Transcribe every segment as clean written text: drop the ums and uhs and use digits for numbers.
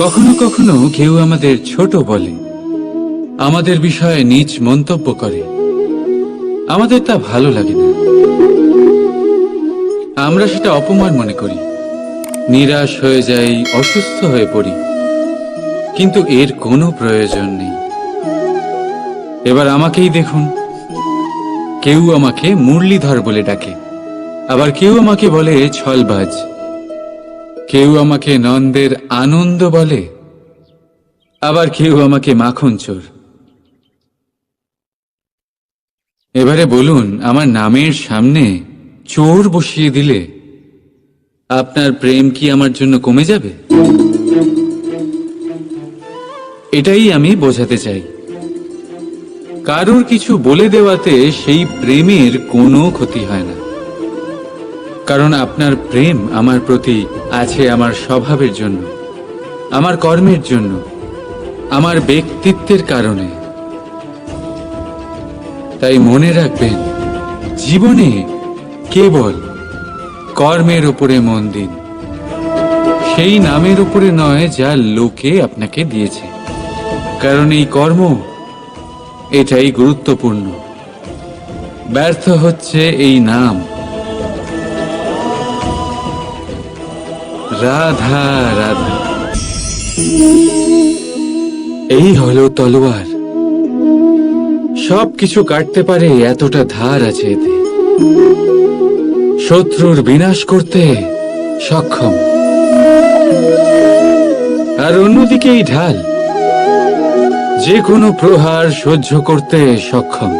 কখনো কখনো কেউ আমাদের ছোট বলে, আমাদের বিষয়ে নীচ মন্তব্য করে। আমাদের তা ভালো লাগে না, আমরা সেটা অপমান মনে করি, নিরাশ হয়ে যাই, অসুস্থ হয়ে পড়ি। কিন্তু এর কোনো প্রয়োজন নেই। এবার আমাকেই দেখুন, কেউ আমাকে মুরলীধর বলে ডাকে, আবার কেউ আমাকে বলে ছলবাজ, কেউ আমাকে নন্দের আনন্দ বলে, আবার কেউ আমাকে মাখন চোর। এবারে বলুন, আমার নামের সামনে চোর বসিয়ে দিলে আপনার প্রেম কি আমার জন্য কমে যাবে? এটাই আমি বোঝাতে চাই। কারোর কিছু বলে দেওয়াতে সেই প্রেমের কোনো ক্ষতি হয় না, কারণ আপনার প্রেম আমার প্রতি আছে আমার স্বভাবের জন্য, আমার কর্মের জন্য, আমার ব্যক্তিত্বের কারণে। তাই মনে রাখবেন, জীবনে কেবল কর্মের উপরে মন দিন, সেই নামের উপরে নয় যা লোকে আপনাকে দিয়েছে, কারণ এই কর্ম এটাই গুরুত্বপূর্ণ। ব্যর্থ হচ্ছে এই নাম। রাধা রাধা। এই হলো তলোয়ার, সবকিছু কাটতে পারে, এতটা ধার আছে এতে। শত্রুর বিনাশ করতে সক্ষম, আর অন্যদিকে এই ঢাল যে কোনো প্রহার সহ্য করতে সক্ষম।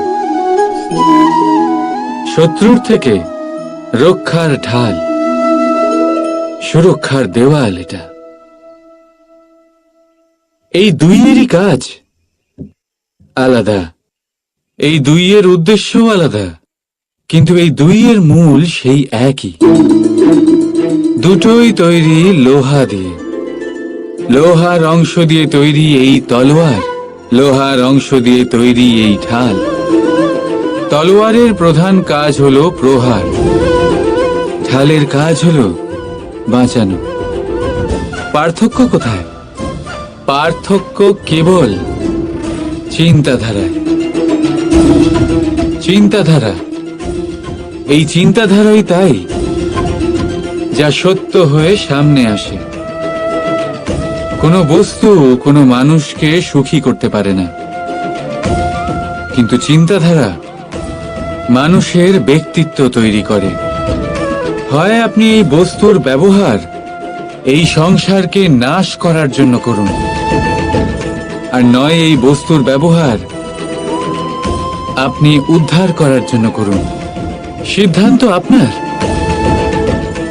শত্রুর থেকে রক্ষার ঢাল, সুরক্ষার দেওয়াল এটা। এই দুইয়েরই কাজ আলাদা, এই দুইয়ের উদ্দেশ্যও আলাদা, কিন্তু এই দুইয়ের মূল সেই একই। দুটোই তৈরি লোহা দিয়ে, লোহার অংশ দিয়ে তৈরি এই তলোয়ার, লোহার অংশ দিয়ে তৈরি এই ঢাল। তলোয়ারের প্রধান কাজ হলো প্রহার, ঢালের কাজ হলো বাঁচানো। পার্থক্য কোথায়? পার্থক্য কেবল চিন্তাধারায়। চিন্তাধারা, এই চিন্তাধারাই তাই যা সত্য হয়ে সামনে আসে। কোনো বস্তু কোনো মানুষকে সুখী করতে পারে না, কিন্তু চিন্তাধারা মানুষের ব্যক্তিত্ব তৈরি করে। হয় আপনি এই বস্তুর ব্যবহার এই সংসারকে নাশ করার জন্য করুন, আর নয় এই বস্তুর ব্যবহার আপনি উদ্ধার করার জন্য করুন। সিদ্ধান্ত আপনার।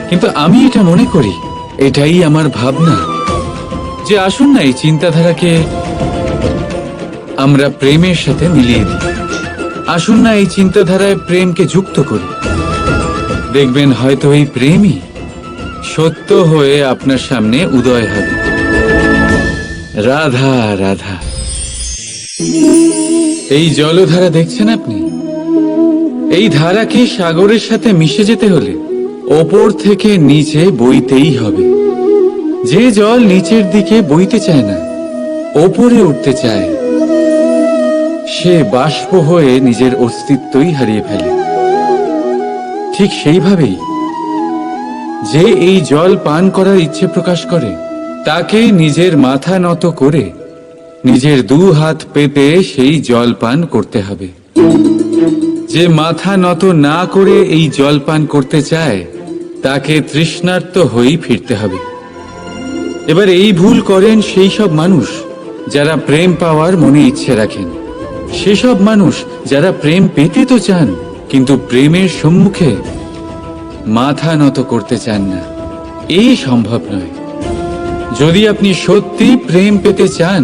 কিন্তু আমি এটা মনে করি, এটাই আমার ভাবনা, যে আসুন না এই চিন্তাধারাকে আমরা প্রেমের সাথে মিলিয়ে দিই। আসুন না এই চিন্তাধারায় প্রেমকে যুক্ত করি। দেখবেন হয়তো এই প্রেমই সত্য হয়ে আপনার সামনে উদয় হবে। রাধা রাধা। এই জলধারা দেখছেন আপনি? এই ধারাকে সাগরের সাথে মিশে যেতে হলে ওপর থেকে নিচে বইতেই হবে। যে জল নিচের দিকে বইতে চায় না, ওপরে উঠতে চায়, সে বাষ্প হয়ে নিজের অস্তিত্বই হারিয়ে ফেলে। ঠিক সেইভাবেই যে এই জল পান করার ইচ্ছে প্রকাশ করে, তাকে নিজের মাথা নত করে নিজের দু হাত পেতে সেই জল পান করতে হবে। যে মাথা নত না করে এই জল পান করতে চায়, তাকে তৃষ্ণার্ত হয়েই ফিরতে হবে। এবার এই ভুল করেন সেই সব মানুষ যারা প্রেম পাওয়ার মনে ইচ্ছে রাখেন, সেসব মানুষ যারা প্রেম পেতে তো চান, কিন্তু প্রেমের সম্মুখে মাথা নত করতে চান না। এই সম্ভব নয়। যদি আপনি সত্যি প্রেম পেতে চান,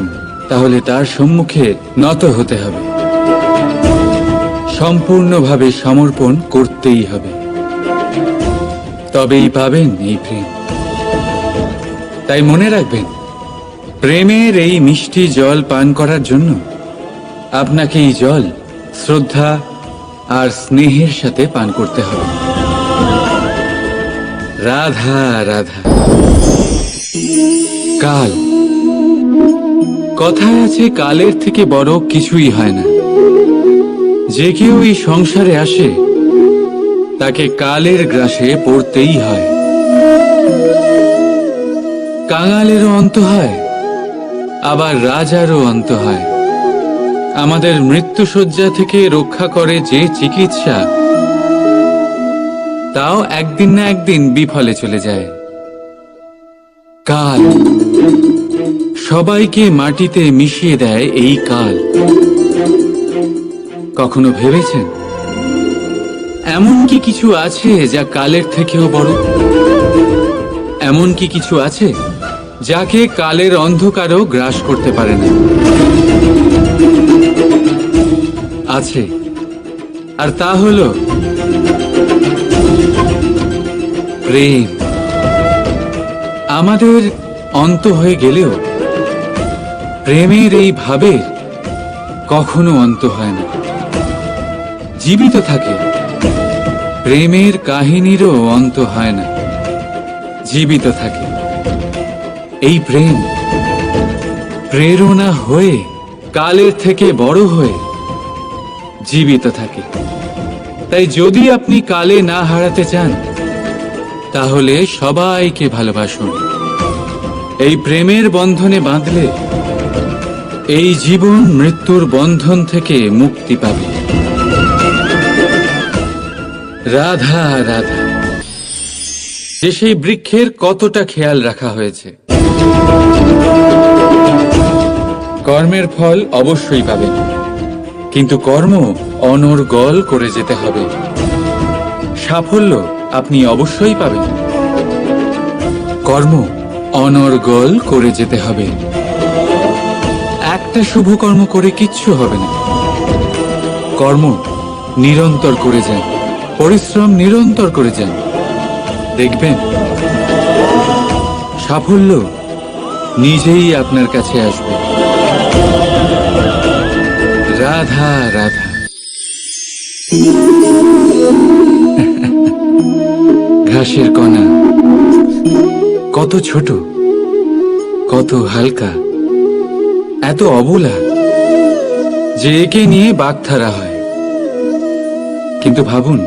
তাহলে তার সম্মুখে নত হতে হবে, সম্পূর্ণভাবে সমর্পণ করতেই হবে, তবেই পাবেন এই প্রেম। তাই মনে রাখবেন, প্রেমের এই মিষ্টি জল পান করার জন্য আপনাকে এই জল শ্রদ্ধা আর স্নেহের সাথে পান করতে হবে। রাধা রাধা। কাল কথায় আছে, কালের থেকে বড় কিছুই হয় না। যে কেউ এই সংসারে আসে তাকে কালের গ্রাসে পড়তেই হয়। কাঙালেরও অন্ত হয়, আবার রাজারও অন্ত হয়। আমাদের মৃত্যুশয্যা থেকে রক্ষা করে যে চিকিৎসা, তাও একদিন না একদিন বিফলে চলে যায়। কাল সবাইকে মাটিতে মিশিয়ে দেয়। এই কাল কখনো ভেবেছেন এমন কি কিছু আছে যা কালের থেকেও বড়? এমন কি কিছু আছে যাকে কালের অন্ধকারও গ্রাস করতে পারে না? আছে, আর তা হলো প্রেম। আমাদের অন্ত হয়ে গেলেও প্রেমের এই ভাবের কখনো অন্ত হয় না, জীবিত থাকে। প্রেমের কাহিনীরও অন্ত হয় না, জীবিত থাকে। এই প্রেম প্রেরণা হয়ে কালের থেকে বড় হয়ে জীবিত থাকে। তাই যদি আপনি কালে না হারাতে চান, তাহলে সবাইকে ভালোবাসুন। এই প্রেমের বন্ধনে বাঁধলে এই জীবন মৃত্যুর বন্ধন থেকে মুক্তি পাবে। রাধা রাধা। যে সেই বৃক্ষের কতটা খেয়াল রাখা হয়েছে। কর্মের ফল অবশ্যই পাবেন, কিন্তু কর্ম অনর্গল করে যেতে হবে। সাফল্য আপনি অবশ্যই পাবেন, কর্ম অনর্গল করে যেতে হবে। একটা শুভ কর্ম করে কিচ্ছু হবে না। কর্ম নিরন্তর করে যান, পরিশ্রম নিরন্তর করে যান, দেখবেন সাফল্য নিজেই আপনার কাছে আসবে। রাধা রাধা। ঘাসের কণা কত ছোট, কত হালকা, এত অবলা যে একে নিয়ে বাগধারা হয়। কিন্তু ভাবুন,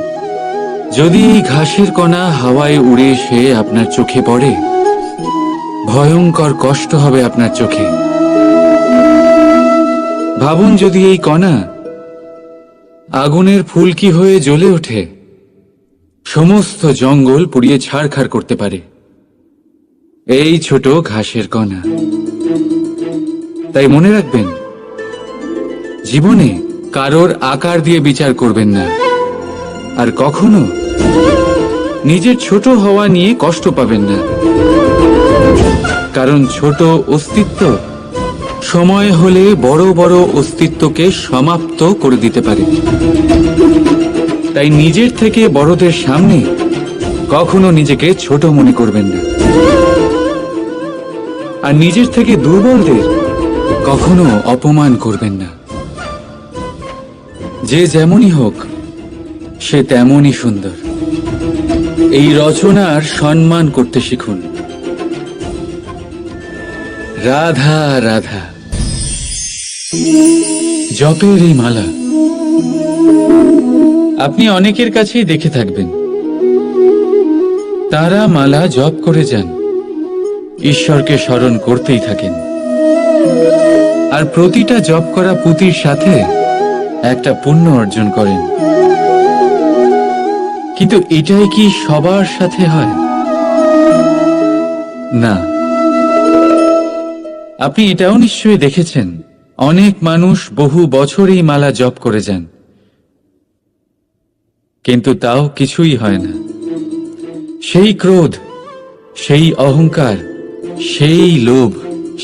যদি এই ঘাসের কণা হাওয়ায় উড়ে এসে আপনার চোখে পড়ে, ভয়ঙ্কর কষ্ট হবে আপনার চোখে। ভাবুন, যদি এই কণা আগুনের ফুলকি হয়ে জ্বলে ওঠে, সমস্ত জঙ্গল পুড়িয়ে ছারখার করতে পারে। এই ছোট ঘাসের কণা। তাই মনে রাখবেন, জীবনে কারোর আকার দিয়ে বিচার করবেন না, আর কখনো নিজের ছোট হওয়া নিয়ে কষ্ট পাবেন না। কারণ ছোট অস্তিত্ব সময় হলে বড় বড় অস্তিত্বকে সমাপ্ত করে দিতে পারে। তাই নিজের থেকে বড়দের সামনে কখনো নিজেকে ছোট মনে করবেন না, আর নিজের থেকে দুর্বলদের কখনো অপমান করবেন না। যে যেমনই হোক, সে তেমনই সুন্দর। এই রচনার সম্মান করতে শিখুন। রাধা রাধা। জপের এই মালা আপনি অনেকের কাছেই দেখে থাকবেন। তারা মালা জপ করে যান, ঈশ্বরকে স্মরণ করতেই থাকেন, আর প্রতিটা জপ করা পুঁতির সাথে একটা পুণ্য অর্জন করেন। কিন্তু এটাই কি সবার সাথে হয়? না। আপনি এটাও নিশ্চয়ই দেখেছেন, অনেক মানুষ বহু বছর এই মালা জপ করে যান, কিন্তু তাও কিছুই হয় না। সেই ক্রোধ, সেই অহংকার, সেই লোভ,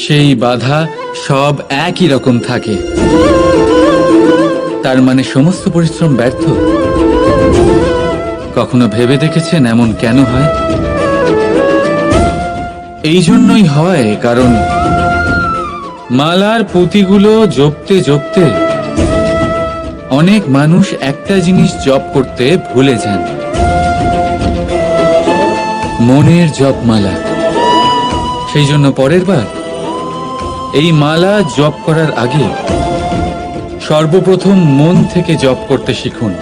সেই বাধা সব একই রকম থাকে। তার মানে সমস্ত পরিশ্রম ব্যর্থ। কখনো ভেবে দেখেছেন এমন কেন হয়? এই জন্যই হয় কারণ মালার পুঁতিগুলো জপতে জপতে অনেক মানুষ একটা জিনিস জপ করতে ভুলে যান, মনের জপমালা। সেই জন্য পরের বার এই মালা জপ করার আগে সর্বপ্রথম মন থেকে জপ করতে শিখুন।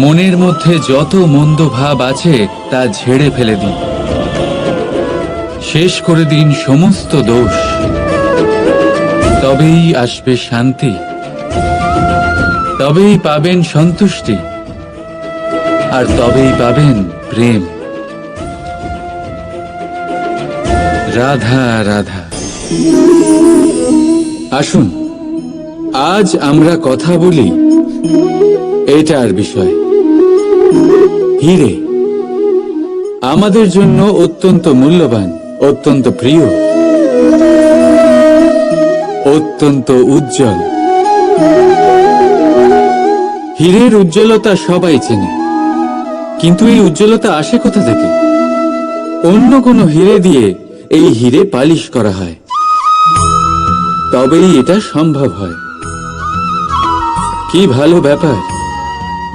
মনের মধ্যে যত মন্দ ভাব আছে তা ঝেড়ে ফেলে দিন। শেষ করে দিন সমস্ত দোষ। তবেই আসবে শান্তি, তবেই পাবেন সন্তুষ্টি, আর তবেই পাবেন প্রেম। রাধা রাধা। আসুন আজ আমরা কথা বলি এটার বিষয়। হিরে আমাদের জন্য অত্যন্ত মূল্যবান, অত্যন্ত প্রিয়, অত্যন্ত উজ্জ্বল। হীরের উজ্জ্বলতা সবাই চেনে, কিন্তু এই উজ্জ্বলতা আসে কোথা থেকে? অন্য কোনো হিরে দিয়ে এই হিরে পালিশ করা হয়, তবেই এটা সম্ভব হয়। কি ভালো ব্যাপার!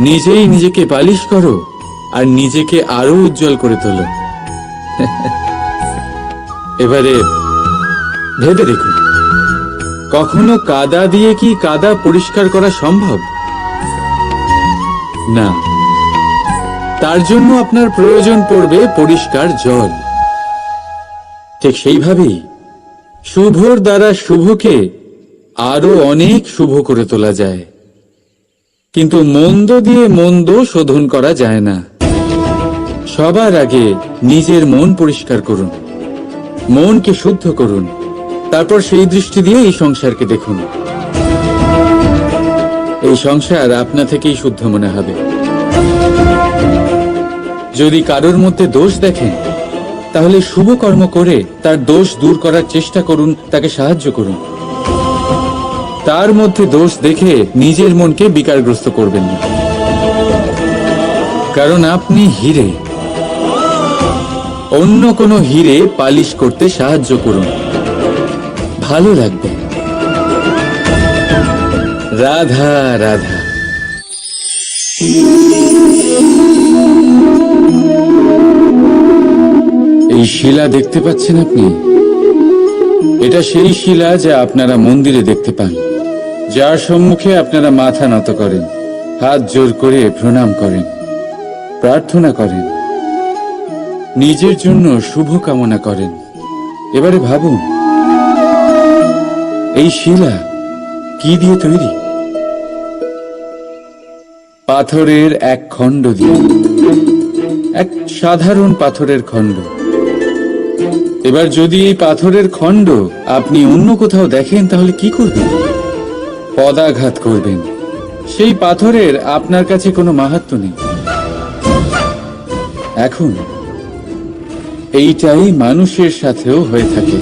নিজেই নিজেকে পালিশ করো আর নিজেকে আরো উজ্জ্বল করে তোলো। এবারে ভেবে দেখুন, কখনো কাদা দিয়ে কি কাদা পরিষ্কার করা সম্ভব? না, তার জন্য আপনার প্রয়োজন পড়বে পরিষ্কার জল। ঠিক সেইভাবেই শুভর দ্বারা শুভকে আরো অনেক শুভ করে তোলা যায়, কিন্তু মন্দ দিয়ে মন্দ শোধন করা যায় না। সবার আগে নিজের মন পরিষ্কার করুন, মনকে শুদ্ধ করুন, তারপর সেই দৃষ্টি দিয়ে এই সংসারকে দেখুন। এই সংসার আপনা থেকেই শুদ্ধ মনে হবে। যদি কারোর মধ্যে দোষ দেখেন, তাহলে শুভ কর্ম করে তার দোষ দূর করার চেষ্টা করুন, তাকে সাহায্য করুন। তার মধ্যে দোষ দেখে নিজের মনকে বিকারগ্রস্ত করবেন না, কারণ আপনি হিরে। অন্য কোনো হিরে পালিশ করতে সাহায্য করুন, ভালো লাগবে। রাধা রাধা। এই শিলা দেখতে পাচ্ছেন আপনি? এটা সেই শিলা যা আপনারা মন্দিরে দেখতে পান, যার সম্মুখে আপনারা মাথা নত করেন, হাত জোর করে প্রণাম করেন, প্রার্থনা করেন, নিজের জন্য শুভ কামনা করেন। এবারে ভাবুন, এই শিলা কি দিয়ে তৈরি? পাথরের এক খণ্ড দিয়ে, এক সাধারণ পাথরের খণ্ড। এবার যদি এই পাথরের খণ্ড আপনি অন্য কোথাও দেখেন, তাহলে কি করবেন? পদাঘাত করবেন। সেই পাথরের আপনার কাছে কোনো মাহাত্ম্য নেই। এখন এইটাই মানুষের সাথেও হয়ে থাকে।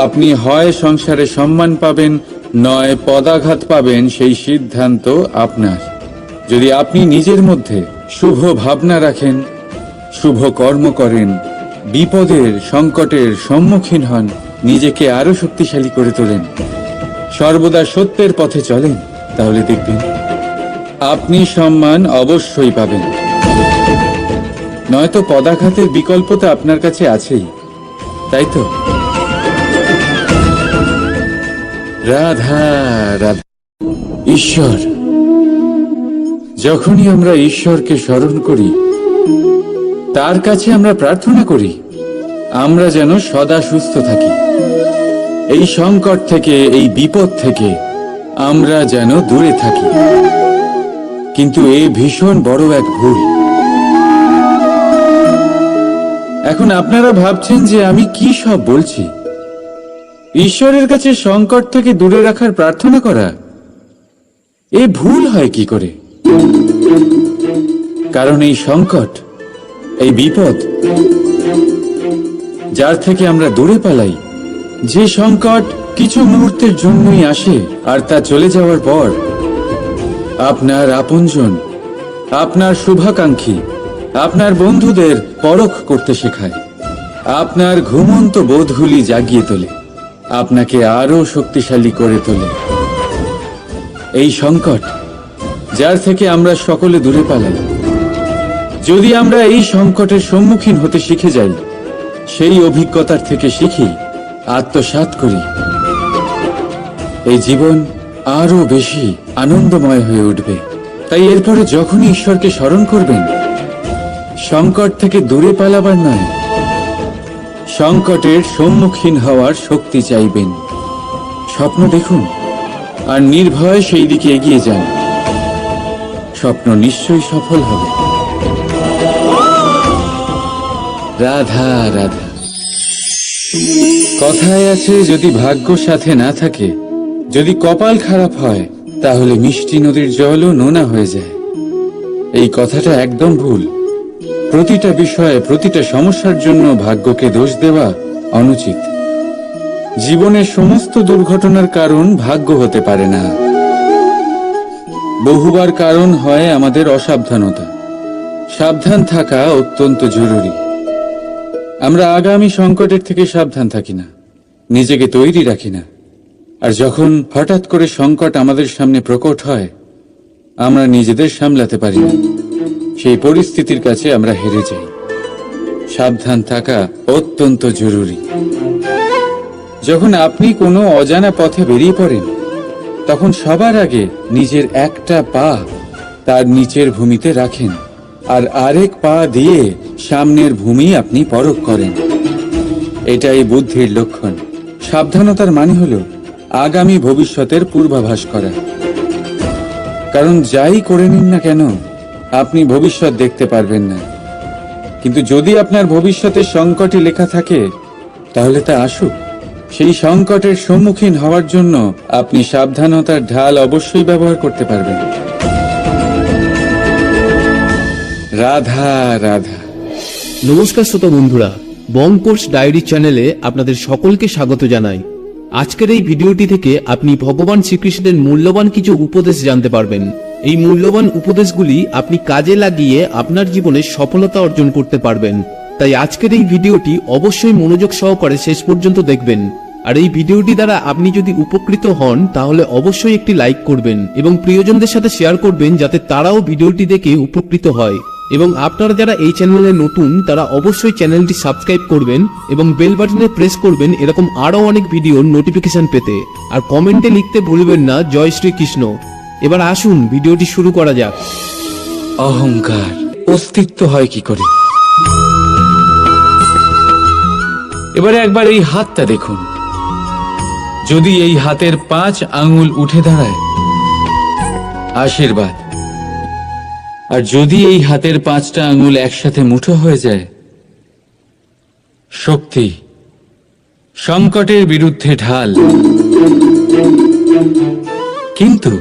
আপনি হয় সংসারে সম্মান পাবেন, নয় পদাঘাত পাবেন, সেই সিদ্ধান্ত আপনার। যদি আপনি নিজের মধ্যে শুভ ভাবনা রাখেন, শুভ কর্ম করেন, বিপদের সংকটের সম্মুখীন হন, নিজেকে আরো শক্তিশালী করে তোলেন, সর্বদা সত্যের পথে চলেন, তাহলে দেখবেন আপনি সম্মান অবশ্যই পাবেন। নয়তো পদাঘাতের বিকল্প তো আপনার কাছে আছেই, তাই তো? রাধা রাধা। ঈশ্বর, যখনই আমরা ঈশ্বরকে স্মরণ করি, তার কাছে আমরা প্রার্থনা করি আমরা যেন সদা সুস্থ থাকি, এই সংকট থেকে, এই বিপদ থেকে আমরা যেন দূরে থাকি। কিন্তু এ ভীষণ বড় এক ভুল। এখন আপনারা ভাবছেন যে আমি কি সব বলছি। ঈশ্বরের কাছে সংকট থেকে দূরে রাখার প্রার্থনা করা, এ ভুল হয় কি করে? কারণ এই সংকট, এই বিপদ যার থেকে আমরা দূরে পালাই, যে সংকট কিছু মুহূর্তের জন্যই আসে আর তা চলে যাওয়ার পর আপনার আপনজন, আপনার শুভাকাঙ্ক্ষী, আপনার বন্ধুদের পরখ করতে শেখায়, আপনার ঘুমন্ত বোধগুলি জাগিয়ে তোলে, আপনাকে আরো শক্তিশালী করে তোলে। এই সংকট যার থেকে আমরা সকলে দূরে পালাই, যদি আমরা এই সংকটের সম্মুখীন হতে শিখে যাই, সেই অভিজ্ঞতার থেকে শিখি আত্মসাৎ করি, এই জীবন আরো বেশি আনন্দময় হয়ে উঠবে। তাই এরপরে যখনই ঈশ্বরকে স্মরণ করবেন, সংকট থেকে দূরে পালাবার নয়, সংকটের সম্মুখীন হওয়ার শক্তি চাইবেন। স্বপ্ন দেখুন আর নির্ভয়ে সেই দিকে এগিয়ে যান। স্বপ্ন নিশ্চয়ই সফল হবে। রাধা রাধা। কথায় আছে, যদি ভাগ্য সাথে না থাকে, যদি কপাল খারাপ হয়, তাহলে মিষ্টি নদীর জলও নোনা হয়ে যায়। এই কথাটা একদম ভুল। প্রতিটা বিষয়ে, প্রতিটা সমস্যার জন্য ভাগ্যকে দোষ দেওয়া অনুচিত। জীবনের সমস্ত দুর্ঘটনার কারণ ভাগ্য হতে পারে না। বহুবার কারণ হয় আমাদের অসাবধানতা। সাবধান থাকা অত্যন্ত জরুরি। আমরা আগামী সংকটের থেকে সাবধান থাকি না, নিজেকে তৈরি রাখি না। আর যখন হঠাৎ করে সংকট আমাদের সামনে প্রকট হয়, আমরা নিজেদের সামলাতে পারি না। সেই পরিস্থিতির কাছে আমরা হেরে যাই। সাবধান থাকা অত্যন্ত জরুরি। যখন আপনি কোনো অজানা পথে বেরিয়ে পড়েন, তখন সবার আগে নিজের একটা পা তার নিচের ভূমিতে রাখেন, আর আরেক পা দিয়ে সামনের ভূমি আপনি পরখ করেন। এটাই বুদ্ধির লক্ষণ। সাবধানতার মানে হলো আগামী ভবিষ্যতের পূর্বাভাস করা। কারণ যাই করে নিন না কেন, আপনি ভবিষ্যৎ দেখতে পারবেন না। কিন্তু যদি আপনার ভবিষ্যতে সংকটে লেখা থাকে, তাহলে তা আসুক। সেই সংকটের সম্মুখীন হওয়ার জন্য আপনি সাবধানতার ঢাল অবশ্যই ব্যবহার করতে পারবেন। রাধা রাধা। নমস্কার শ্রোতা বন্ধুরা, বং কোর্স ডায়েরি চ্যানেলে আপনাদের সকলকে স্বাগত জানাই। আজকের এই ভিডিওটি থেকে আপনি ভগবান শ্রীকৃষ্ণের মূল্যবান কিছু উপদেশ জানতে পারবেন। এই মূল্যবান উপদেশগুলি আপনি কাজে লাগিয়ে আপনার জীবনে সফলতা অর্জন করতে পারবেন। তাই আজকের এই ভিডিওটি অবশ্যই মনোযোগ সহকারে শেষ পর্যন্ত দেখবেন। আর এই ভিডিওটি দ্বারা আপনি যদি উপকৃত হন, তাহলে অবশ্যই একটি লাইক করবেন এবং প্রিয়জনদের সাথে শেয়ার করবেন, যাতে তারাও ভিডিওটি দেখে উপকৃত হয়। এবং আপনারা যারা এই চ্যানেলে নতুন, তারা অবশ্যই চ্যানেলটি সাবস্ক্রাইব করবেন এবং বেল বাটনে প্রেস করবেন এরকম আরো অনেক ভিডিওর নোটিফিকেশন পেতে। আর কমেন্টে লিখতে ভুলবেন না জয় শ্রীকৃষ্ণ। এবার আসুন ভিডিওটি শুরু করা যাক। অহংকার অস্তিত্ব হয় কি করে? এবারে একবার এই হাতটা দেখুন। যদি এই হাতের 5 আঙ্গুল উঠে দাঁড়ায়, আশীর্বাদ। আর যদি এই হাতের 5টা আঙ্গুল একসাথে মুঠো হয়ে যায়, শক্তি। সংকটের বিরুদ্ধে ঢাল। কিন্তু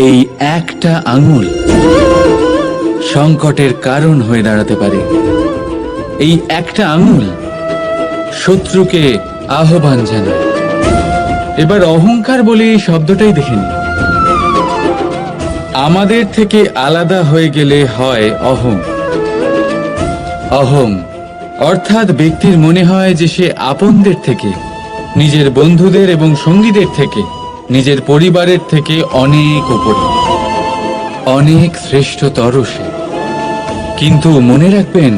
এই একটা আঙ্গুল সংকটের কারণ হয়ে দাঁড়াতে পারে। এই একটা আঙ্গুল শত্রুকে আহ্বান জানায়। এবার অহংকার বলে এই শব্দটাই দেখে নিন। আমাদের থেকে আলাদা হয়ে গেলে হয় অহং। অহং অর্থাৎ ব্যক্তির মনে হয় যে সে আপনদের থেকে, নিজের বন্ধুদের এবং সঙ্গীদের থেকে, নিজের পরিবারের থেকে অনেক উপরে, অনেক শ্রেষ্ঠতর সে। কিন্তু মনে রাখবেন,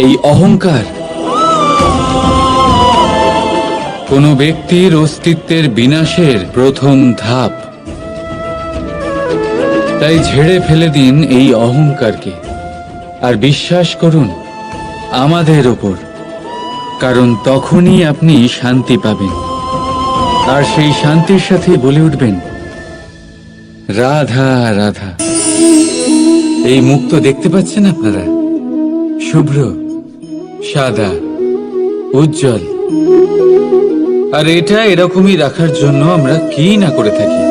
এই অহংকার কোনো ব্যক্তির অস্তিত্বের বিনাশের প্রথম ধাপ। তাই ঝেড়ে ফেলে দিন এই অহংকারকে, আর বিশ্বাস করুন আমাদের ওপর। কারণ তখনই আপনি শান্তি পাবেন। আর সেই শান্তির সাথে বলে উঠবেন, রাধা রাধা। এই মুখ তো দেখতে পাচ্ছেন আপনারা, শুভ্র, সাদা, উজ্জ্বল। আর এটা এরকমই রাখার জন্য আমরা কি না করে থাকি।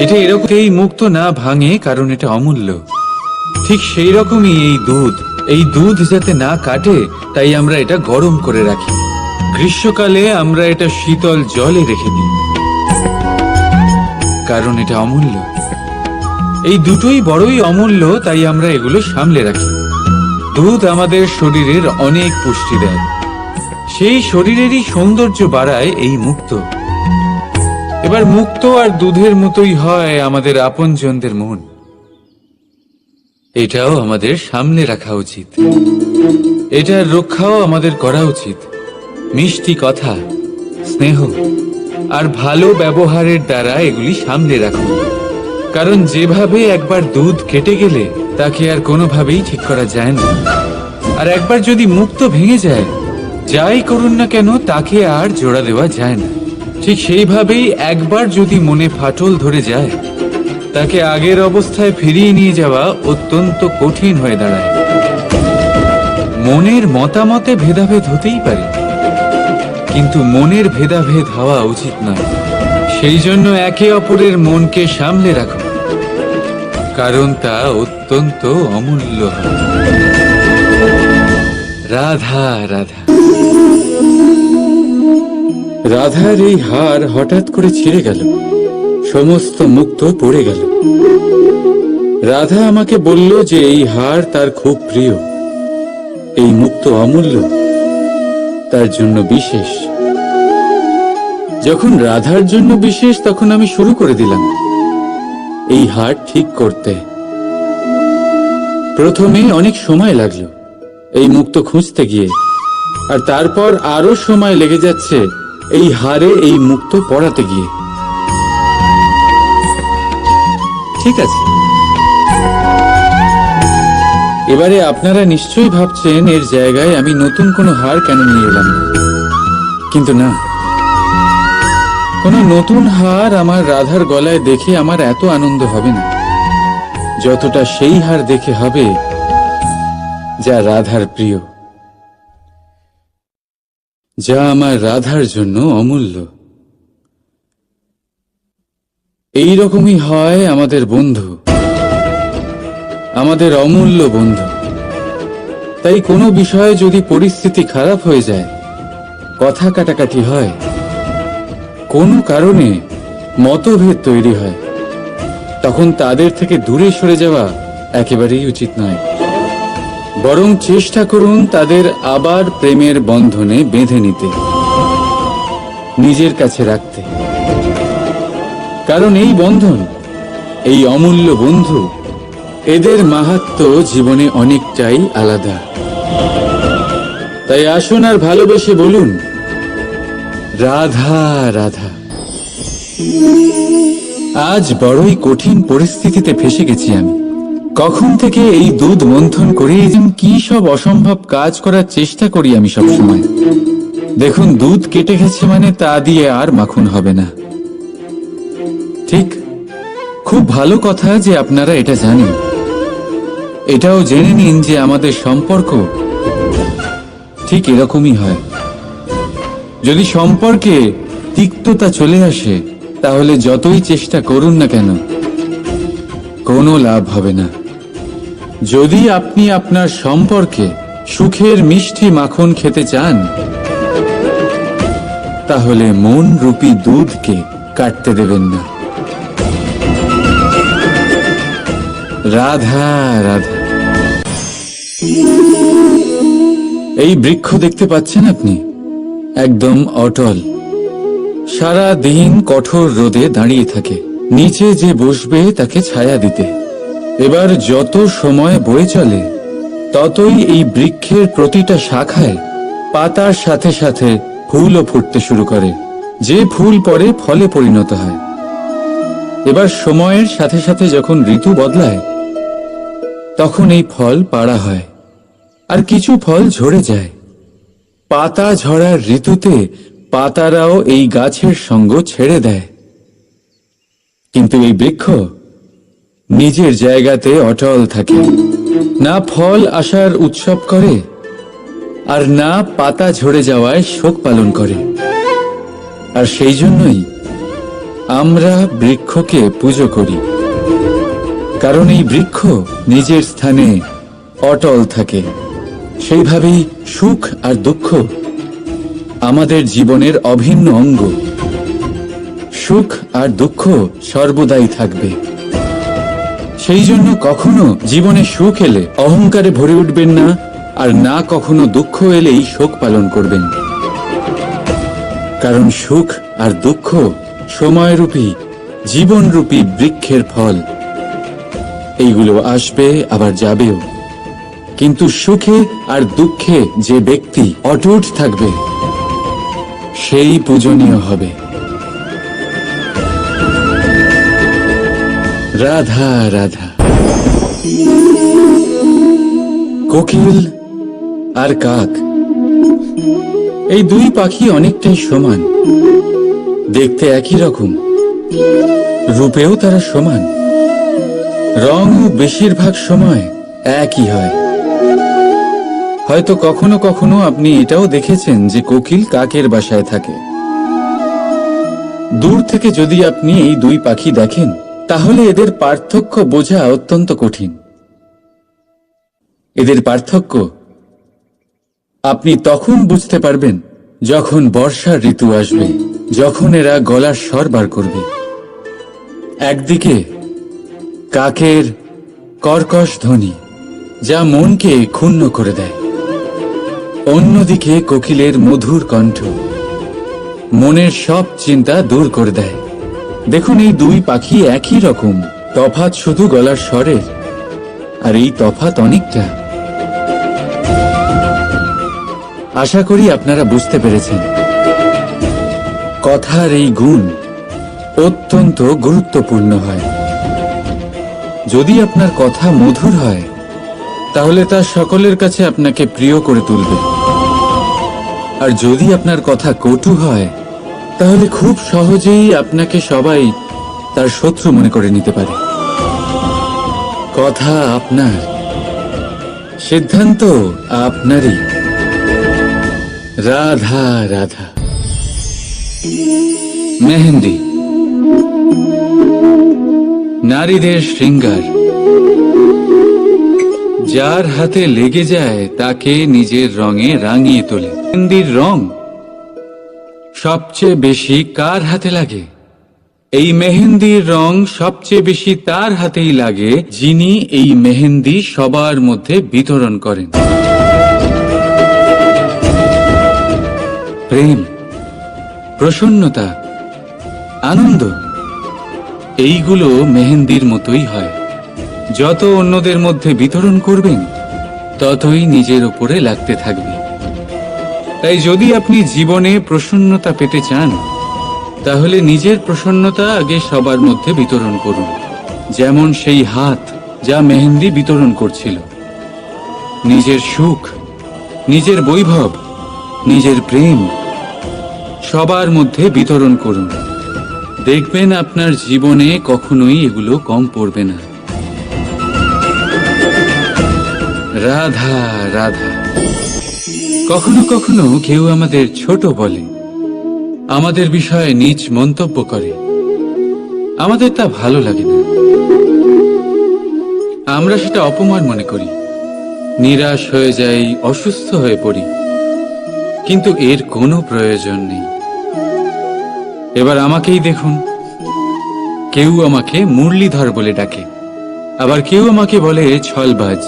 এটা এরকম, এই মুখ তো না ভাঙে, কারণ এটা অমূল্য। ঠিক সেই রকমই এই দুধ যাতে না কাটে, তাই আমরা এটা গরম করে রাখি। গ্রীষ্মকালে আমরা এটা শীতল জলে রেখে দিই, কারণ এটা অমূল্য। এই দুটোই বড়ই অমূল্য, তাই আমরা এগুলো সামলে রাখি। দুধ আমাদের শরীরের অনেক পুষ্টি দেয়। সেই শরীরেরই সৌন্দর্য বাড়ায় এই মুক্ত। এবার মুক্ত আর দুধের মতোই হয় আমাদের আপনজনদের মন। এটাও আমাদের সামনে রাখা উচিত। এটার রক্ষাও আমাদের করা উচিত। মিষ্টি কথা, স্নেহ আর ভালো ব্যবহারের দ্বারা এগুলি সামলে রাখুন। কারণ যেভাবে একবার দুধ কেটে গেলে তাকে আর কোনোভাবেই ঠিক করা যায় না, আর একবার যদি মুক্তো ভেঙে যায়, যাই করুন না কেন তাকে আর জোড়া দেওয়া যায় না। ঠিক সেইভাবেই একবার যদি মনে ফাটল ধরে যায়, তাকে আগের অবস্থায় ফিরিয়ে নিয়ে যাওয়া অত্যন্ত কঠিন হয়ে দাঁড়ায়। মনের মতামতে ভেদাভেদ হতেই পারে, কিন্তু মনের ভেদাভেদ হওয়া উচিত নয়। সেই জন্য একে অপরের মনকে সামলে রাখুন, কারণ তা অত্যন্ত অমূল্য। রাধা রাধা। রাধার এই হার হঠাৎ করে ছিঁড়ে গেল, সমস্ত মুক্তো পড়ে গেল। রাধা আমাকে বলল যে এই হার তার খুব প্রিয়, এই মুক্তো অমূল্য, তার জন্য বিশেষ। যখন রাধার জন্য বিশেষ, তখন আমি শুরু করে দিলাম এই হার ঠিক করতে। প্রথমে অনেক সময় লাগলো এই মুক্তো খুঁজতে গিয়ে, আর তারপর আরো সময় লেগে যাচ্ছে এই হারে এই মুক্তো পড়াতে গিয়ে। ঠিক আছে, এবারে আপনারা নিশ্চয়ই ভাবছেন এর জায়গায় আমি নতুন কোনো হার কেন নিয়ে এলাম, কিন্তু না, কোনো নতুন হার আমার রাধার গলায় দেখে আমার এত আনন্দ হবে না, যতটা সেই হার দেখে হবে যা রাধার প্রিয়, যা আমার রাধার জন্য অমূল্য। এই রকমই হয় আমাদের বন্ধু, আমাদের অমূল্য বন্ধু। তাই কোনো বিষয়ে যদি পরিস্থিতি খারাপ হয়ে যায়, কথা কাটাকাটি হয়, কোনো কারণে মতভেদ তৈরি হয়, তখন তাদের থেকে দূরে সরে যাওয়া একেবারেই উচিত নয়। বরং চেষ্টা করুন তাদের আবার প্রেমের বন্ধনে বেঁধে নিতে, নিজের কাছে রাখতে। কারণ এই বন্ধন, এই অমূল্য বন্ধু, এদের মাহাত্ম্য জীবনে অনেকটাই আলাদা। তাই আসুন আর ভালোবেসে বলুন, রাধা রাধা। আজ বড়ই কঠিন পরিস্থিতিতে ফেসে গেছি আমি। কখন থেকে এই দুধ মন্থন করে কি সব অসম্ভব কাজ করার চেষ্টা করি আমি সবসময়। দেখুন, দুধ কেটে গেছে মানে তা দিয়ে আর মাখন হবে না। ঠিক, খুব ভালো কথা যে আপনারা এটা জানেন। এটাও জেনে নিন যে আমাদের সম্পর্ক ঠিক এরকমই হয়। যদি সম্পর্কে তিক্ততা চলে আসে, তাহলে যতই চেষ্টা করুন না কেন কোনো লাভ হবে না। যদি আপনি আপনার সম্পর্কে সুখের মিষ্টি মাখন খেতে চান, তাহলে মন রূপী দুধকে কাটতে দেবেন না। রাধা রাধা। এই বৃক্ষ দেখতে পাচ্ছেন আপনি, একদম অটল, সারা দিন কঠোর রোদে দাঁড়িয়ে থাকে, নিচে যে বসবে তাকে ছায়া দিতে। এবার যত সময় বয়ে চলে, ততই এই বৃক্ষের প্রতিটা শাখায় পাতার সাথে সাথে ফুলও ফুটতে শুরু করে, যে ফুল পরে ফলে পরিণত হয়। এবার সময়ের সাথে সাথে যখন ঋতু বদলায়, তখন এই ফল পাড়া হয়, আর কিছু ফল ঝরে যায়। পাতা ঝরার ঋতুতে পাতারাও এই গাছের সঙ্গ ছেড়ে দেয়, কিন্তু এই বৃক্ষ নিজের জায়গাতে অটল থাকে, না ফল আসার উৎসব করে, আর না পাতা ঝরে যাওয়ায় শোক পালন করে। আর সেই জন্যই আমরা বৃক্ষকে পুজো করি, কারণ এই বৃক্ষ নিজের স্থানে অটল থাকে। সেইভাবেই সুখ আর দুঃখ আমাদের জীবনের অভিন্ন অঙ্গ। সুখ আর দুঃখ সর্বদাই থাকবে। সেই জন্য কখনো জীবনে সুখ এলে অহংকারে ভরে উঠবেন না, আর না কখনো দুঃখ এলেই শোক পালন করবেন। কারণ সুখ আর দুঃখ সময়রূপী, জীবনরূপী বৃক্ষের ফল। এইগুলো আসবে আবার যাবেও, কিন্তু সুখে আর দুঃখে যে ব্যক্তি অটুট থাকবে সেই পূজনীয় হবে। রাধা রাধা। কোকিল আর কাক, এই দুই পাখি অনেকটাই সমান, দেখতে একই রকম, রূপেও তারা সমান, রং বেশিরভাগ সময় একই হয়। হয়তো কখনো কখনো আপনি এটাও দেখেছেন যে কোকিল কাকের বাসায় থাকে। দূর থেকে যদি আপনি এই দুই পাখি দেখেন তাহলে এদের পার্থক্য বোঝা অত্যন্ত কঠিন। এদের পার্থক্য আপনি তখন বুঝতে পারবেন যখন বর্ষার ঋতু আসবে, যখন এরা গলার স্বর বার করবে। একদিকে কাকের কর্কশ ধ্বনি যা মনকে ক্ষুণ্ণ করে দেয়, অন্যদিকে কোকিলের মধুর কণ্ঠ মনের সব চিন্তা দূর করে দেয়। দেখুন, এই দুই পাখি একই রকম, তফাৎ শুধু গলার স্বরের, আর এই তফাৎ অনেকটা। আশা করি আপনারা বুঝতে পেরেছেন। কথার এই গুণ অত্যন্ত গুরুত্বপূর্ণ হয়। যদি আপনার কথা মধুর হয় তাহলে তা সকলের কাছে আপনাকে প্রিয় করে তুলবে, আর যদি আপনার কথা কটু হয় তাহলে খুব সহজেই আপনাকে সবাই তার শত্রু মনে করে নিতে পারে। কথা আপনার, সিদ্ধান্ত আপনারই। রাধা রাধা। মেহেন্দি নারীদের শৃঙ্গার। যার হাতে লেগে যায় তাকে নিজের রঙে রাঙিয়ে তোলে। মেহেন্দির রং সবচেয়ে বেশি কার হাতে লাগে? এই মেহেন্দির রং সবচেয়ে বেশি তার হাতেই লাগে যিনি এই মেহেন্দি সবার মধ্যে বিতরণ করেন। প্রেম, প্রসন্নতা, আনন্দ, এইগুলো মেহেন্দির মতোই হয়। যত অন্যদের মধ্যে বিতরণ করবেন ততই নিজের উপরে লাগতে থাকবে। তাই যদি আপনি জীবনে প্রসন্নতা পেতে চান তাহলে নিজের প্রসন্নতা আগে সবার মধ্যে বিতরণ করুন, যেমন সেই হাত যা মেহেন্দি বিতরণ করছিল। নিজের সুখ, নিজের বৈভব, নিজের প্রেম সবার মধ্যে বিতরণ করুন। দেখবেন আপনার জীবনে কখনোই এগুলো কম পড়বে না। রাধা রাধা। কখনো কখনো কেউ আমাদের ছোট বলে, আমাদের বিষয়ে নীচ মন্তব্য করে, আমাদের তা ভালো লাগে না। আমরা সেটা অপমান মনে করি, নিরাশ হয়ে যাই, অসুস্থ হয়ে পড়ি, কিন্তু এর কোনো প্রয়োজন নেই। এবার আমাকেই দেখুন, কেউ আমাকে মুরলীধর বলে ডাকে, আবার কেউ আমাকে বলে ছলবাজ,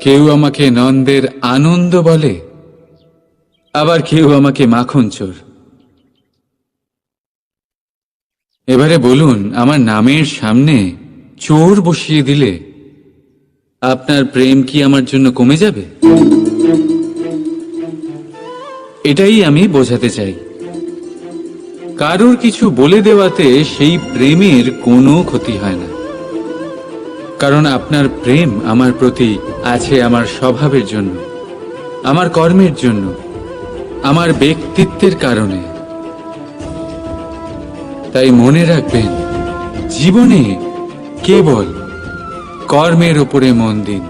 কেউ আমাকে নন্দের আনন্দ বলে, আবার কেউ আমাকে মাখন চোর। এবারে বলুন, আমার নামের সামনে চোর বসিয়ে দিলে আপনার প্রেম কি আমার জন্য কমে যাবে? এটাই আমি বোঝাতে চাই। কারোর কিছু বলে দেওয়াতে সেই প্রেমের কোনো ক্ষতি হয় না, কারণ আপনার প্রেম আমার প্রতি আছে আমার স্বভাবের জন্য, আমার কর্মের জন্য, আমার ব্যক্তিত্বের কারণে। তাই মনে রাখবেন, জীবনে কেবল কর্মের উপরে মন দিন,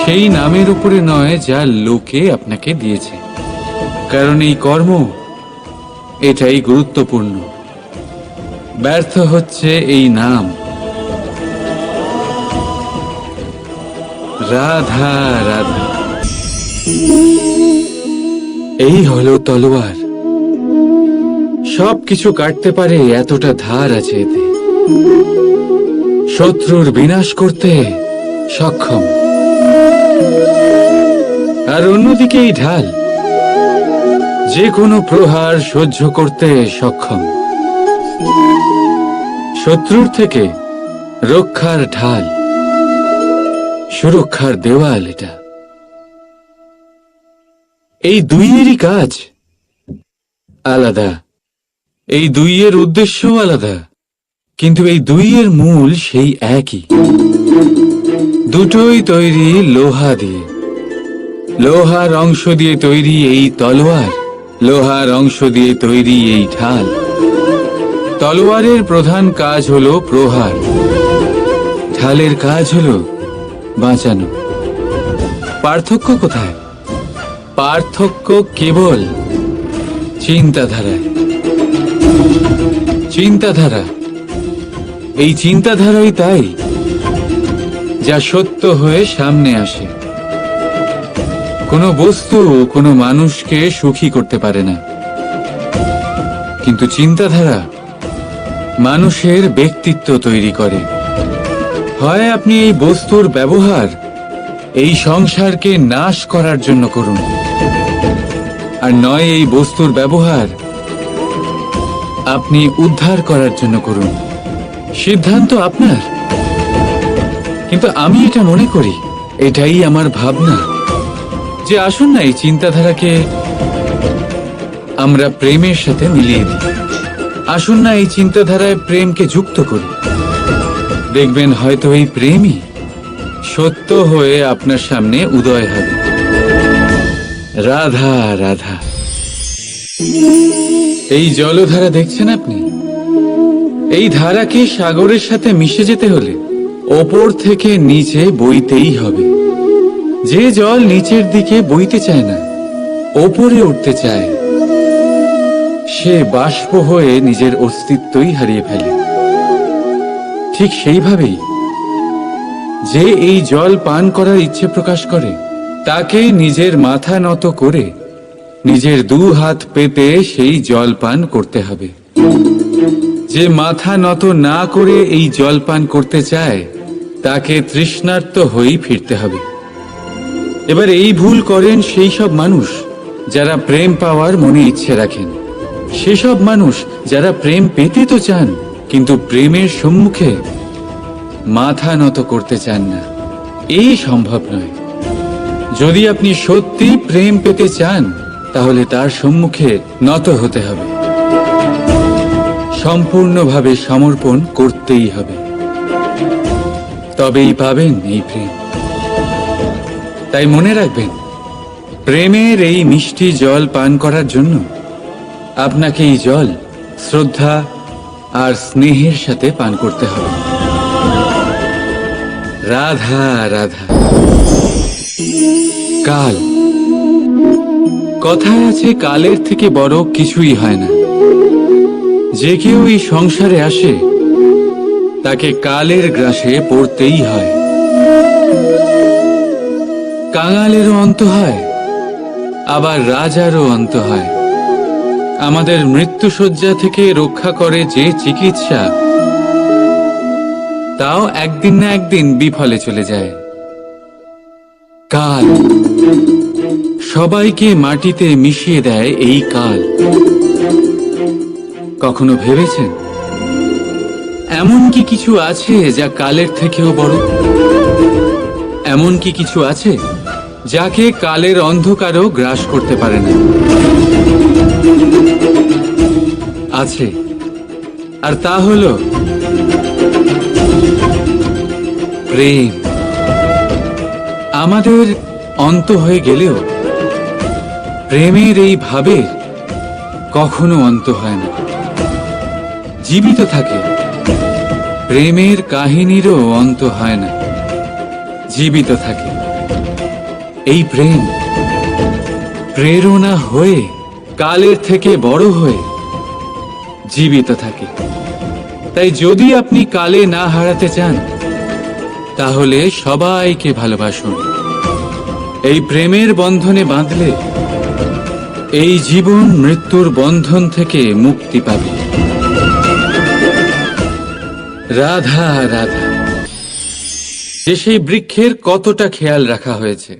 সেই নামের উপরে নয় যা লোকে আপনাকে দিয়েছে, কারণ এই কর্ম এটাই গুরুত্বপূর্ণ। ব্যর্থ হচ্ছে এই নাম। রাধা রাধা। এই হলো তলোয়ার, সবকিছু কাটতে পারে এতটা ধার আছে এতে, শত্রুর বিনাশ করতে সক্ষম। আর অন্যদিকে এই ঢাল যে কোনো প্রহার সহ্য করতে সক্ষম। শত্রুর থেকে রক্ষার ঢাল, সুরক্ষার দেওয়াল এটা। এই দুইয়েরই কাজ আলাদা, এই দুইয়ের উদ্দেশ্যও আলাদা, কিন্তু এই দুইয়ের মূল সেই একই। দুটোই তৈরি লোহা দিয়ে। লোহার অংশ দিয়ে তৈরি এই তলোয়ার, লোহার অংশ দিয়ে তৈরি এই ঢাল। তলোয়ারের প্রধান কাজ হলো প্রহার, ঢালের কাজ হলো বাঁচানো। পার্থক্য কোথায়? পার্থক্য কেবল চিন্তাধারায়। চিন্তাধারা, এই চিন্তাধারাই তাই যা সত্য হয়ে সামনে আসে। কোনো বস্তু কোনো মানুষকে সুখী করতে পারে না, কিন্তু চিন্তাধারা মানুষের ব্যক্তিত্ব তৈরি করে। হয় আপনি এই বস্তুর ব্যবহার এই সংসারকে নাশ করার জন্য করুন, আর নয় এই বস্তুর ব্যবহার আপনি উদ্ধার করার জন্য করুন। সিদ্ধান্ত আপনার। কিন্তু আমি এটা মনে করি, এটাই আমার ভাবনা, যে আসুন না এই চিন্তাধারাকে আমরা প্রেমের সাথে মিলিয়ে দিই। আসুন না এই চিন্তাধারায় প্রেমকে যুক্ত করি। দেখবেন হয়তো এই প্রেমই সত্য হয়ে আপনার সামনে উদয় হবে। রাধা রাধা। এই জলধারা দেখছেন আপনি? এই ধারাকে সাগরের সাথে মিশে যেতে হলে ওপর থেকে নিচে বইতেই হবে। যে জল নিচের দিকে বইতে চায় না, ওপরে উঠতে চায়, সে বাষ্প হয়ে নিজের অস্তিত্বই হারিয়ে ফেলে। ঠিক সেইভাবেই যে এই জল পান করার ইচ্ছে প্রকাশ করে, তাকে নিজের মাথা নত করে নিজের দু হাত পেতে সেই জল পান করতে হবে। যে মাথা নত না করে এই জল পান করতে চায়, তাকে তৃষ্ণার্ত হয়েই ফিরতে হবে। এবার এই ভুল করেন সেই সব মানুষ যারা প্রেম পাওয়ার মনে ইচ্ছে রাখেন, সেসব মানুষ যারা প্রেম পেতে তো চান, কিন্তু প্রেমের সম্মুখে মাথা নত করতে চান না। এই সম্ভব নয়। যদি আপনি সত্যি প্রেম পেতে চান, তাহলে তার সম্মুখে নত হতে হবে, সম্পূর্ণভাবে সমর্পণ করতেই হবে, তবেই পাবেন এই প্রেম। তাই মনে রাখবেন, প্রেমের এই মিষ্টি জল পান করার জন্য আপনাকে এই জল শ্রদ্ধা আর স্নেহের সাথে পান করতে হবে। রাধা রাধা। কাল, কথায় আছে কালের থেকে বড় কিছুই হয় না। যে কেউ এই সংসারে আসে, তাকে কালের গ্রাসে পড়তেই হয়। কাঙালেরও অন্ত হয়, আবার রাজারও অন্ত হয়। আমাদের মৃত্যুশয্যা থেকে রক্ষা করে যে চিকিৎসা, তাও একদিন না একদিন বিফলে চলে যায়। কাল সবাইকে মাটিতে মিশিয়ে দেয়। এই কাল, কখনো ভেবেছেন এমন কি কিছু আছে যা কালের থেকেও বড়? এমন কি কিছু আছে যাকে কালের অন্ধকারও গ্রাস করতে পারে না? আছে, আর তা হলো প্রেম। আমাদের অন্ত হয়ে গেলেও প্রেমের এই ভাবের কখনো অন্ত হয় না, জীবিত থাকে। প্রেমের কাহিনীরও অন্ত হয় না, জীবিত থাকে। এই প্রেম প্রেরণা হয়ে কালের থেকে বড় হয়ে জীবিত থাকে। তাই যদি আপনি কালে না হারাতে চান, তাহলে সবাইকে ভালোবাসুন। এই প্রেমের বন্ধনে বাঁধলে এই জীবন মৃত্যুর বন্ধন থেকে মুক্তি পাবে। রাধা রাধা। যে সেই বৃক্ষের কতটা খেয়াল রাখা হয়েছে।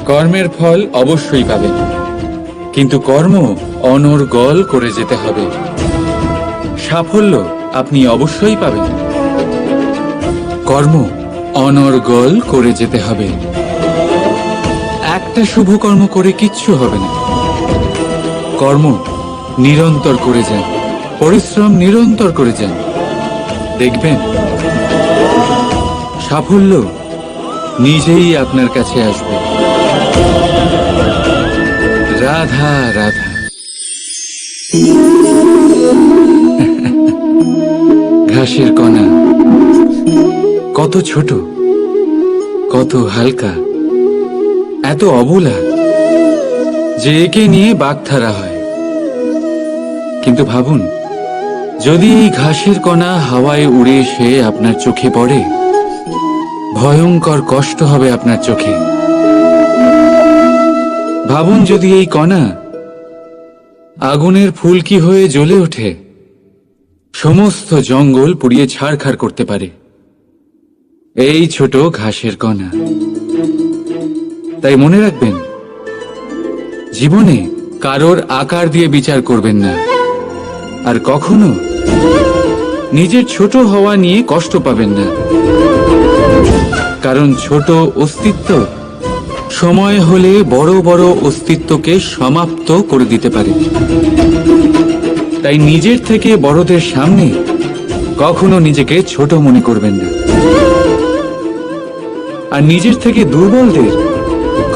কর্মের ফল অবশ্যই পাবেন, কিন্তু কর্ম অনর্গল করে যেতে হবে। সাফল্য আপনি অবশ্যই পাবেন, কর্ম অনর্গল করে যেতে হবে। একটা শুভ কর্ম করে কিচ্ছু হবে না। কর্ম নিরন্তর করে যান, পরিশ্রম নিরন্তর করে যান, দেখবেন সাফল্য নিজেই আপনার কাছে আসবে। রাধা রাধা। ঘাসের কণা কত ছোট, কত হালকা, এত অবলা যে একে নিয়ে বাগধারা হয়। কিন্তু ভাবুন, যদি এই ঘাসের কণা হাওয়ায় উড়ে এসে আপনার চোখে পড়ে, ভয়ঙ্কর কষ্ট হবে আপনার চোখে। ভাবুন, যদি এই কণা আগুনের ফুলকি হয়ে জ্বলে ওঠে, সমস্ত জঙ্গল পুড়িয়ে ছাড়খাড় করতে পারে। এই ছোট ঘাসের কণা। তাই মনে রাখবেন, জীবনে কারোর আকার দিয়ে বিচার করবেন না, আর কখনো নিজের ছোট হওয়া নিয়ে কষ্ট পাবেন না। কারণ ছোট অস্তিত্ব সময় হলে বড় বড় অস্তিত্বকে সমাপ্ত করে দিতে পারে। তাই নিজের থেকে বড়দের সামনে কখনো নিজেকে ছোট মনে করবেন না, আর নিজের থেকে দুর্বলদের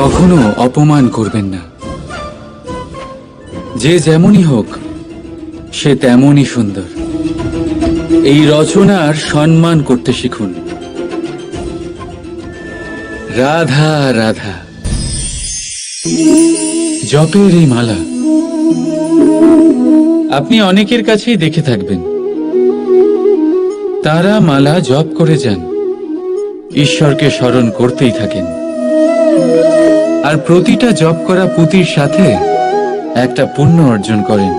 কখনো অপমান করবেন না। যে যেমনই হোক, সে তেমনই সুন্দর। এই রচনার সম্মান করতে শিখুন। রাধা রাধা। জপের এই মালা আপনি অনেকের কাছেই দেখে থাকবেন। তারা মালা জপ করে যান, ঈশ্বরকে স্মরণ করতেই থাকেন, আর প্রতিটা জপ করা পুঁতির সাথে একটা পুণ্য অর্জন করেন।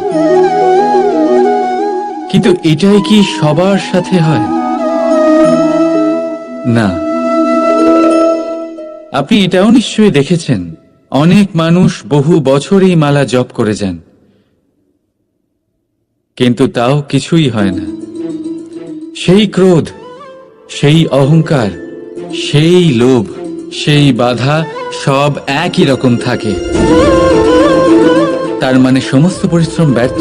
কিন্তু এটাই কি সবার সাথে হয়? না। আপনি এটাও নিশ্চয়ই দেখেছেন, অনেক মানুষ বহু বছর এই মালা জপ করে যান, কিন্তু তাও কিছুই হয় না। সেই ক্রোধ, সেই অহংকার, সেই লোভ, সেই বাধা সব একই রকম থাকে। তার মানে সমস্ত পরিশ্রম ব্যর্থ।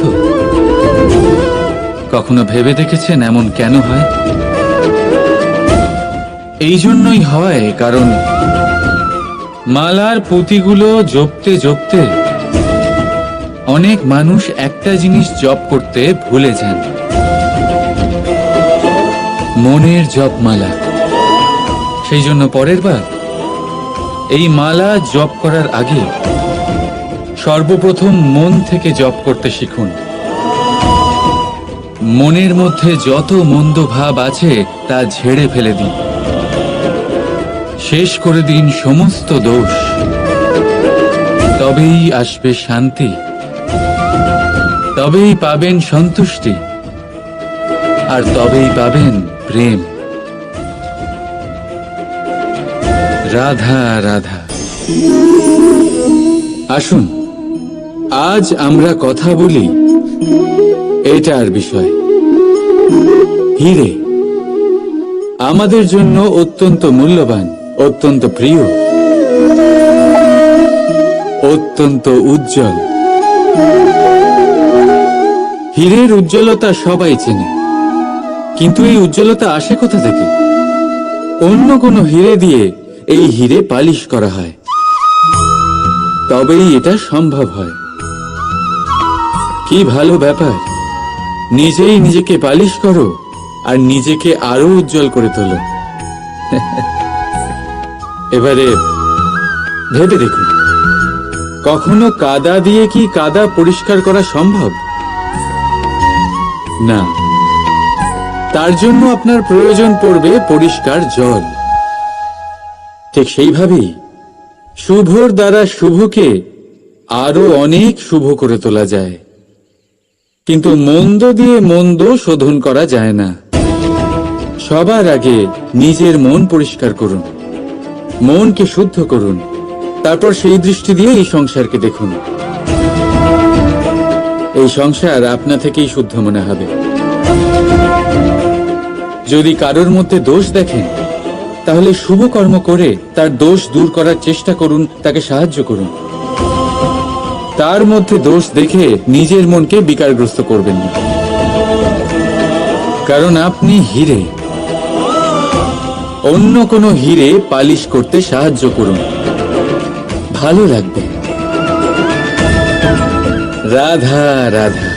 কখনো ভেবে দেখেছেন এমন কেন হয়? এই জন্যই হয় কারণ মালার পুঁতিগুলো জপতে জপতে অনেক মানুষ একটা জিনিস জপ করতে ভুলে যান, মনের জপমালা। সেই জন্য পরের বার এই মালা জপ করার আগে সর্বপ্রথম মন থেকে জপ করতে শিখুন। মনের মধ্যে যত মন্দ ভাব আছে তা ঝেড়ে ফেলে দিন, শেষ করে দিন সমস্ত দোষ। তবেই আসবে শান্তি, তবেই পাবেন সন্তুষ্টি, আর তবেই পাবেন প্রেম। রাধা রাধা। আসুন আজ আমরা কথা বলি এটার বিষয়। হিরে আমাদের জন্য অত্যন্ত মূল্যবান, অত্যন্ত প্রিয়, অত্যন্ত উজ্জ্বল। হীরের উজ্জ্বলতা সবাই চেনে, কিন্তু এই উজ্জ্বলতা আসে কোথা থেকে? অন্য কোনো হিরে দিয়ে এই হিরে পালিশ করা হয়, তবেই এটা সম্ভব হয়। কি ভালো ব্যাপার! নিজেই নিজেকে পালিশ করো আর নিজেকে আরো উজ্জ্বল করে তোলো। এবারে ভেবে দেখুন, কখনো কাদা দিয়ে কি কাদা পরিষ্কার করা সম্ভব? না। তার জন্য আপনার প্রয়োজন পড়বে পরিষ্কার জল। ঠিক সেইভাবেই শুভর দ্বারা শুভকে আরো অনেক শুভ করে তোলা যায়, কিন্তু মন্দ দিয়ে মন্দ শোধন করা যায় না। সবার আগে নিজের মন পরিষ্কার করুন, মনকে শুদ্ধ করুন, তারপর সেই দৃষ্টি দিয়ে এই সংসারকে দেখুন। এই সংসার আপনা থেকেই শুদ্ধ মনে হবে। যদি কারোর মধ্যে দোষ দেখেন, তাহলে শুভ কর্ম করে তার দোষ দূর করার চেষ্টা করুন, তাকে সাহায্য করুন। তার মধ্যে দোষ দেখে নিজের মনকে বিকারগ্রস্ত করবেন না, কারণ আপনি হিরে। অন্য কোনো হিরে পালিশ করতে সাহায্য করুন, ভালো লাগবে। রাধা রাধা।